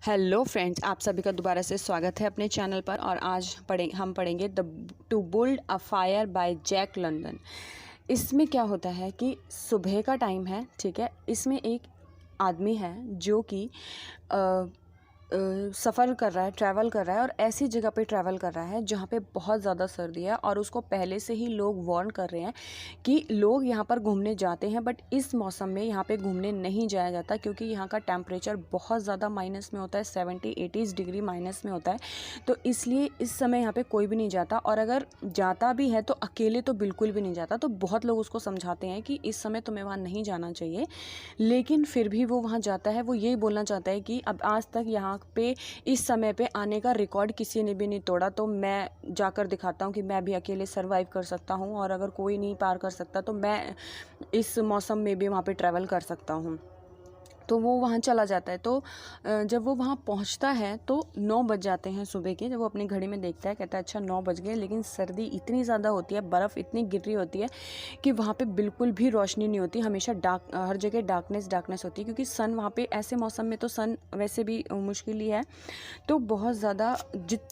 Hello friends, आप सभी का दोबारा से स्वागत है अपने चैनल पर। और आज हम पढ़ेंगे the to build a fire by Jack London. इसमें क्या होता है कि सुबह का टाइम है, ठीक है। इसमें एक आदमी है जो कि सफ़र कर रहा है, ट्रैवल कर रहा है और ऐसी जगह पे ट्रैवल कर रहा है जहाँ पे बहुत ज़्यादा सर्दी है। और उसको पहले से ही लोग वार्न कर रहे हैं कि लोग यहाँ पर घूमने जाते हैं, बट इस मौसम में यहाँ पे घूमने नहीं जाया जाता क्योंकि यहाँ का टेम्परेचर बहुत ज़्यादा माइनस में होता है, 70-80 डिग्री माइनस में होता है। तो इसलिए इस समय यहाँ पे कोई भी नहीं जाता, और अगर जाता भी है तो अकेले तो बिल्कुल भी नहीं जाता। तो बहुत लोग उसको समझाते हैं कि इस समय तुम्हें वहाँ नहीं जाना चाहिए, लेकिन फिर भी वो वहाँ जाता है। वो यही बोलना चाहता है कि अब आज तक यहाँ पे इस समय पे आने का रिकॉर्ड किसी ने भी नहीं तोड़ा, तो मैं जाकर दिखाता हूँ कि मैं भी अकेले सरवाइव कर सकता हूँ, और अगर कोई नहीं पार कर सकता तो मैं इस मौसम में भी वहाँ पे ट्रैवल कर सकता हूँ। तो वो वहाँ चला जाता है। तो जब वो वहाँ पहुँचता है तो 9 बज जाते हैं सुबह के। जब वो अपनी घड़ी में देखता है, कहता है अच्छा 9 बज गए, लेकिन सर्दी इतनी ज़्यादा होती है, बर्फ़ इतनी गिर रही होती है कि वहाँ पे बिल्कुल भी रोशनी नहीं होती। हमेशा हर जगह डार्कनेस होती है, क्योंकि सन वहाँ पे ऐसे मौसम में तो सन वैसे भी मुश्किल ही है। तो बहुत ज़्यादा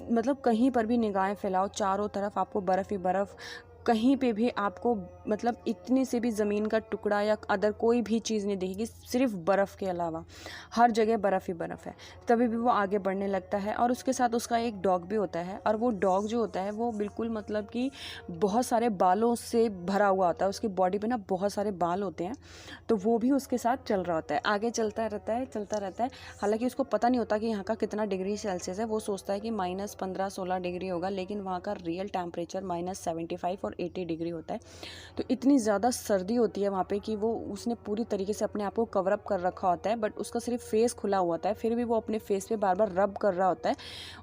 मतलब कहीं पर भी निगाहें फैलाओ, चारों तरफ आपको बर्फ़ ही बर्फ़। कहीं पे भी आपको मतलब इतनी से भी ज़मीन का टुकड़ा या अदर कोई भी चीज़ नहीं दिखेगी, सिर्फ बर्फ़ के अलावा हर जगह बर्फ़ ही बर्फ़ है। तभी भी वो आगे बढ़ने लगता है, और उसके साथ उसका एक डॉग भी होता है। और वो डॉग जो होता है वो बिल्कुल मतलब कि बहुत सारे बालों से भरा हुआ होता है। उसकी बॉडी पे ना बहुत सारे बाल होते हैं, तो वो भी उसके साथ चल रहा होता है, आगे चलता रहता है। हालांकि उसको पता नहीं होता कि यहाँ का कितना डिग्री सेल्सियस है। वो सोचता है कि -15-16 डिग्री होगा, लेकिन वहाँ का रियल टेम्परेचर -75 और 80 डिग्री होता है। तो इतनी ज़्यादा सर्दी होती है वहाँ पे कि वो उसने पूरी तरीके से अपने आप को कवर अप कर रखा होता है, बट उसका सिर्फ फेस खुला हुआ होता है। फिर भी वो अपने फेस पे बार बार रब कर रहा होता है।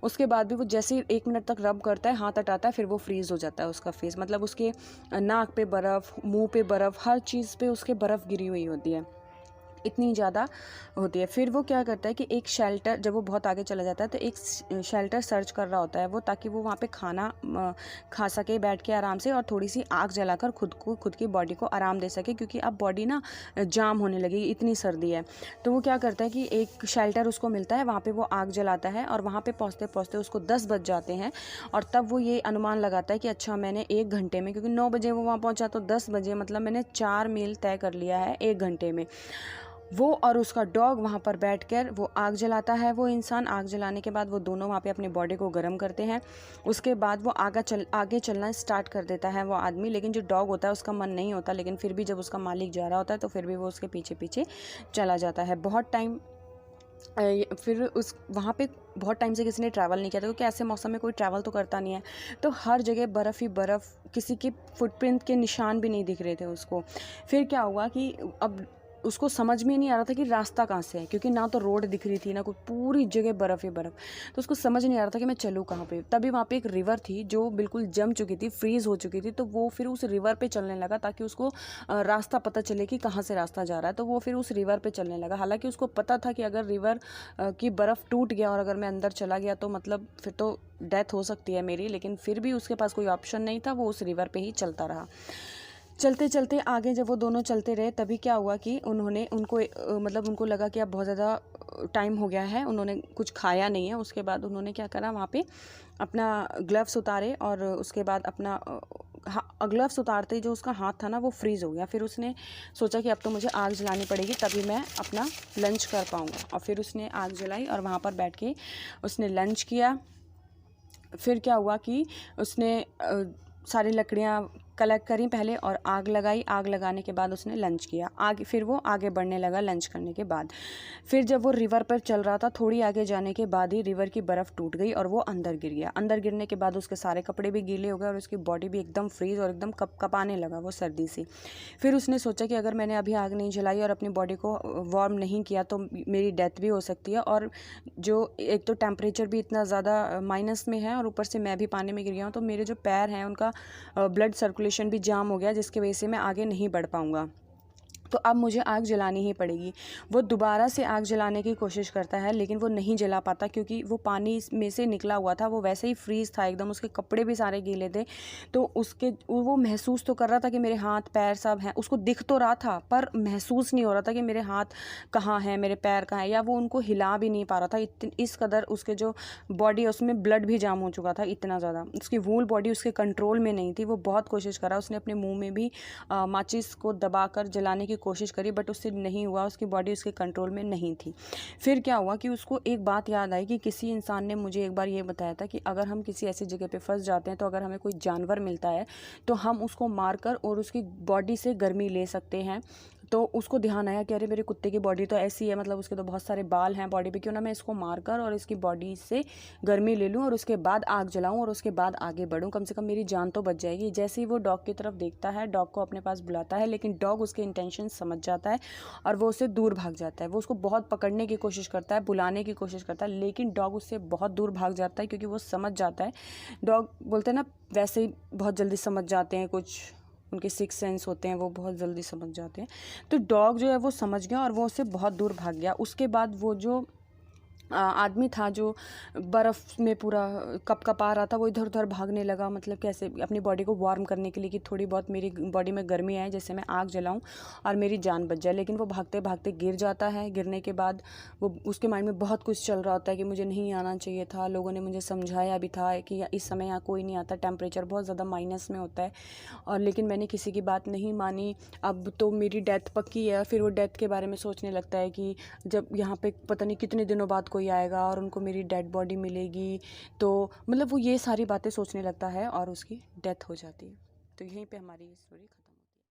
उसके बाद भी वो जैसे ही 1 मिनट तक रब करता है, हाथ हटाता है, फिर वो फ्रीज़ हो जाता है उसका फेस। मतलब उसके नाक पे बर्फ़, मुंह पे बर्फ़, हर चीज़ पे उसके बर्फ़ गिरी हुई होती है, इतनी ज़्यादा होती है। फिर वो क्या करता है कि एक शेल्टर, जब वो बहुत आगे चला जाता है तो एक शेल्टर सर्च कर रहा होता है वो, ताकि वो वहाँ पे खाना खा सके बैठ के आराम से, और थोड़ी सी आग जलाकर खुद की बॉडी को आराम दे सके, क्योंकि अब बॉडी ना जाम होने लगी, इतनी सर्दी है। तो वो क्या करता है कि एक शेल्टर उसको मिलता है, वहाँ पर वो आग जलाता है, और वहाँ पर पहुँचते पहुँचते उसको 10 बज जाते हैं। और तब वो ये अनुमान लगाता है कि अच्छा मैंने 1 घंटे में, क्योंकि 9 बजे वो वहाँ पहुँचा तो 10 बजे, मतलब मैंने 4 मील तय कर लिया है 1 घंटे में। वो और उसका डॉग वहाँ पर बैठकर वो आग जलाता है। वो इंसान आग जलाने के बाद वो दोनों वहाँ पे अपनी बॉडी को गर्म करते हैं। उसके बाद वो आगे चलना स्टार्ट कर देता है वो आदमी, लेकिन जो डॉग होता है उसका मन नहीं होता, लेकिन फिर भी जब उसका मालिक जा रहा होता है तो फिर भी वो उसके पीछे पीछे चला जाता है। बहुत टाइम फिर उस वहाँ पे बहुत टाइम से किसी ने ट्रैवल नहीं किया था, क्योंकि ऐसे मौसम में कोई ट्रैवल तो करता नहीं है। तो हर जगह बर्फ़ ही बर्फ़, किसी के फुटप्रिंट के निशान भी नहीं दिख रहे थे उसको। फिर क्या हुआ कि अब उसको समझ में नहीं आ रहा था कि रास्ता कहाँ से है, क्योंकि ना तो रोड दिख रही थी ना कोई, पूरी जगह बर्फ़ ही बर्फ़। तो उसको समझ नहीं आ रहा था कि मैं चलूँ कहाँ पे। तभी वहाँ पे एक रिवर थी जो बिल्कुल जम चुकी थी, फ्रीज़ हो चुकी थी। तो वो फिर उस रिवर पे चलने लगा ताकि उसको रास्ता पता चले कि कहाँ से रास्ता जा रहा है। तो वो फिर उस रिवर पे चलने लगा। हालांकि उसको पता था कि अगर रिवर की बर्फ़ टूट गया और अगर मैं अंदर चला गया तो मतलब फिर तो डेथ हो सकती है मेरी, लेकिन फिर भी उसके पास कोई ऑप्शन नहीं था। वो उस रिवर पे ही चलता रहा। चलते चलते आगे जब वो दोनों चलते रहे, तभी क्या हुआ कि मतलब उनको लगा कि अब बहुत ज़्यादा टाइम हो गया है, उन्होंने कुछ खाया नहीं है। उसके बाद उन्होंने क्या करा, वहाँ पे अपना ग्लव्स उतारे, और उसके बाद अपना ग्लव्स उतारते ही जो उसका हाथ था ना वो फ्रीज़ हो गया। फिर उसने सोचा कि अब तो मुझे आग जलानी पड़ेगी, तभी मैं अपना लंच कर पाऊँगा। और फिर उसने आग जलाई और वहाँ पर बैठ के उसने लंच किया। फिर क्या हुआ कि उसने सारी लकड़ियाँ कलेक्ट करी पहले और आग लगाई। आग लगाने के बाद उसने लंच किया। फिर वो आगे बढ़ने लगा लंच करने के बाद। फिर जब वो रिवर पर चल रहा था, थोड़ी आगे जाने के बाद ही रिवर की बर्फ़ टूट गई और वो अंदर गिर गया। अंदर गिरने के बाद उसके सारे कपड़े भी गीले हो गए और उसकी बॉडी भी एकदम फ्रीज़ और एकदम कपाने लगा वो सर्दी से। फिर उसने सोचा कि अगर मैंने अभी आग नहीं जलाई और अपनी बॉडी को वार्म नहीं किया तो मेरी डेथ भी हो सकती है। और जो एक तो टेम्परेचर भी इतना ज़्यादा माइनस में है, और ऊपर से मैं भी पानी में गिर गया हूँ, तो मेरे जो पैर हैं उनका ब्लड सर्कुलेशन भी जाम हो गया, जिसकी वजह से मैं आगे नहीं बढ़ पाऊँगा। तो अब मुझे आग जलानी ही पड़ेगी। वो दोबारा से आग जलाने की कोशिश करता है, लेकिन वो नहीं जला पाता क्योंकि वो पानी में से निकला हुआ था, वो वैसे ही फ्रीज़ था एकदम, उसके कपड़े भी सारे गीले थे। तो वो महसूस तो कर रहा था कि मेरे हाथ पैर सब हैं, उसको दिख तो रहा था पर महसूस नहीं हो रहा था कि मेरे हाथ कहाँ हैं, मेरे पैर कहाँ हैं, या वो उनको हिला भी नहीं पा रहा था। इस कदर उसके जो बॉडी है उसमें ब्लड भी जाम हो चुका था, इतना ज़्यादा उसकी वूल बॉडी उसके कंट्रोल में नहीं थी। वो बहुत कोशिश करा, उसने अपने मुँह में भी माचिस को दबाकर जलाने की कोशिश करी, बट उससे नहीं हुआ, उसकी बॉडी उसके कंट्रोल में नहीं थी। फिर क्या हुआ कि उसको एक बात याद आई कि किसी इंसान ने मुझे एक बार ये बताया था कि अगर हम किसी ऐसी जगह पे फंस जाते हैं तो अगर हमें कोई जानवर मिलता है तो हम उसको मार कर और उसकी बॉडी से गर्मी ले सकते हैं। तो उसको ध्यान आया कि अरे मेरे कुत्ते की बॉडी तो ऐसी है, मतलब उसके तो बहुत सारे बाल हैं बॉडी पे, क्यों ना मैं इसको मार कर और इसकी बॉडी से गर्मी ले लूँ और उसके बाद आग जलाऊँ और उसके बाद आगे बढ़ूँ, कम से कम मेरी जान तो बच जाएगी। जैसे ही वो डॉग की तरफ देखता है, डॉग को अपने पास बुलाता है, लेकिन डॉग उसके इंटेंशन समझ जाता है और वो उससे दूर भाग जाता है। वो उसको बहुत पकड़ने की कोशिश करता है, बुलाने की कोशिश करता है, लेकिन डॉग उससे बहुत दूर भाग जाता है क्योंकि वो समझ जाता है। डॉग बोलते हैं ना, वैसे ही बहुत जल्दी समझ जाते हैं, कुछ उनके सिक्स सेंस होते हैं, वो बहुत जल्दी समझ जाते हैं। तो डॉग जो है वो समझ गया और वो उससे बहुत दूर भाग गया। उसके बाद वो जो आदमी था जो बर्फ़ में पूरा कँपकँपा रहा था, वो इधर उधर भागने लगा, मतलब कैसे अपनी बॉडी को वार्म करने के लिए कि थोड़ी बहुत मेरी बॉडी में गर्मी आए जिससे मैं आग जलाऊं और मेरी जान बच जाए। लेकिन वो भागते भागते गिर जाता है। गिरने के बाद वो उसके माइंड में बहुत कुछ चल रहा होता है कि मुझे नहीं आना चाहिए था, लोगों ने मुझे समझाया भी था कि इस समय यहाँ कोई नहीं आता, टेम्परेचर बहुत ज़्यादा माइनस में होता है, और लेकिन मैंने किसी की बात नहीं मानी, अब तो मेरी डेथ पक्की है। फिर वो डेथ के बारे में सोचने लगता है कि जब यहाँ पे पता नहीं कितने दिनों बाद कोई आएगा और उनको मेरी डेड बॉडी मिलेगी, तो मतलब वो ये सारी बातें सोचने लगता है और उसकी डेथ हो जाती है। तो यहीं पे हमारी स्टोरी खत्म।